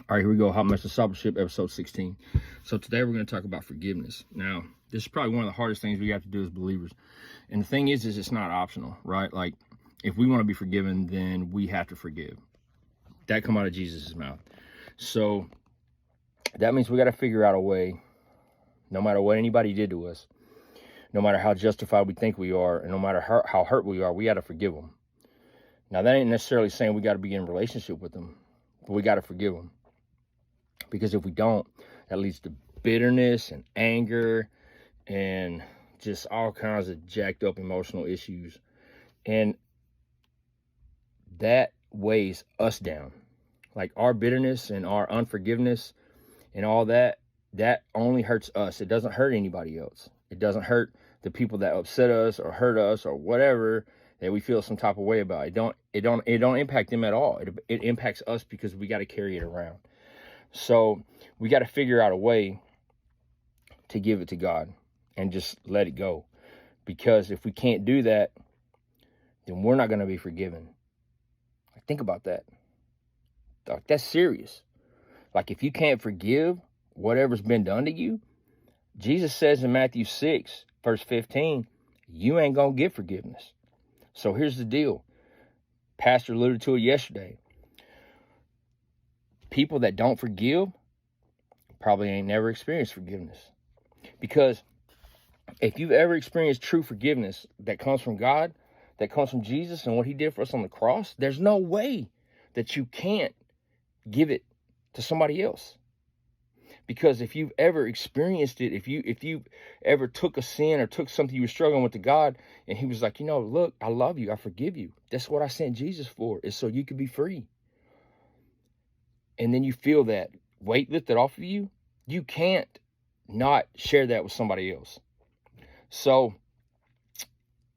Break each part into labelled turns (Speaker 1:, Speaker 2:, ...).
Speaker 1: All right, here we go. How Much Discipleship, episode 16. So today we're going to talk about forgiveness. Now, this is probably one of the hardest things we have to do as believers. And the thing is it's not optional, right? Like, if we want to be forgiven, then we have to forgive. That come out of Jesus' mouth. So that means we got to figure out a way, no matter what anybody did to us, no matter how justified we think we are, and no matter how hurt we are, we got to forgive them. Now, that ain't necessarily saying we got to be in a relationship with them, but we got to forgive them. Because if we don't, that leads to bitterness and anger and just all kinds of jacked up emotional issues. And that weighs us down. Like our bitterness and our unforgiveness and all that, that only hurts us. It doesn't hurt anybody else. It doesn't hurt the people that upset us or hurt us or whatever that we feel some type of way about. It don't impact them at all. It impacts us because we got to carry it around. So we got to figure out a way to give it to God and just let it go. Because if we can't do that, then we're not going to be forgiven. Think about that. That's serious. Like if you can't forgive whatever's been done to you, Jesus says in Matthew 6, verse 15, you ain't going to get forgiveness. So here's the deal. Pastor alluded to it yesterday. People that don't forgive probably ain't never experienced forgiveness. Because if you've ever experienced true forgiveness that comes from God, that comes from Jesus and what he did for us on the cross, there's no way that you can't give it to somebody else. Because if you've ever experienced it, if you ever took a sin or took something you were struggling with to God, and he was like, look, I love you, I forgive you. That's what I sent Jesus for, is so you could be free. And then you feel that weight lifted off of you, you can't not share that with somebody else. So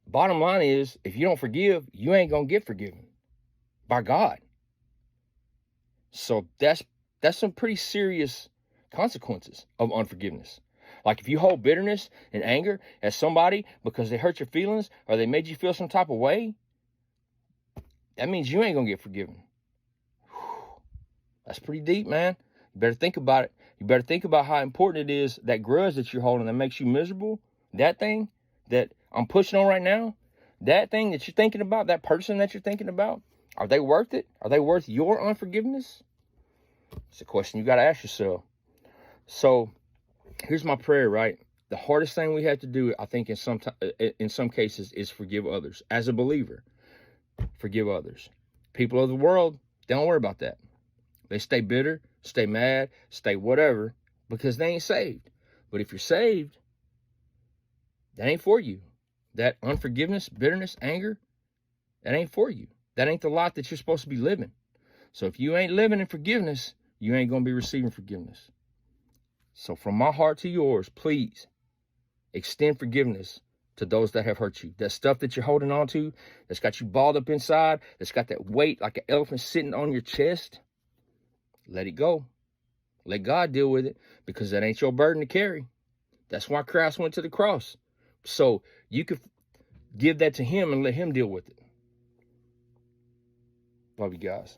Speaker 1: bottom line is, if you don't forgive, you ain't going to get forgiven by God. So that's some pretty serious consequences of unforgiveness. Like if you hold bitterness and anger at somebody because they hurt your feelings or they made you feel some type of way, that means you ain't going to get forgiven. That's pretty deep, man. You better think about it. You better think about how important it is, that grudge that you're holding that makes you miserable, that thing that I'm pushing on right now, that thing that you're thinking about, that person that you're thinking about, are they worth it? Are they worth your unforgiveness? It's a question you got to ask yourself. So here's my prayer, right? The hardest thing we have to do, I think, in some cases, is forgive others. As a believer, forgive others. People of the world, they don't worry about that. They stay bitter, stay mad, stay whatever, because they ain't saved. But if you're saved, that ain't for you. That unforgiveness, bitterness, anger, that ain't for you. That ain't the life that you're supposed to be living. So if you ain't living in forgiveness, you ain't going to be receiving forgiveness. So from my heart to yours, please extend forgiveness to those that have hurt you. That stuff that you're holding on to, that's got you balled up inside, that's got that weight like an elephant sitting on your chest, let it go. Let God deal with it, because that ain't your burden to carry. That's why Christ went to the cross. So you could give that to him and let him deal with it. Love you guys.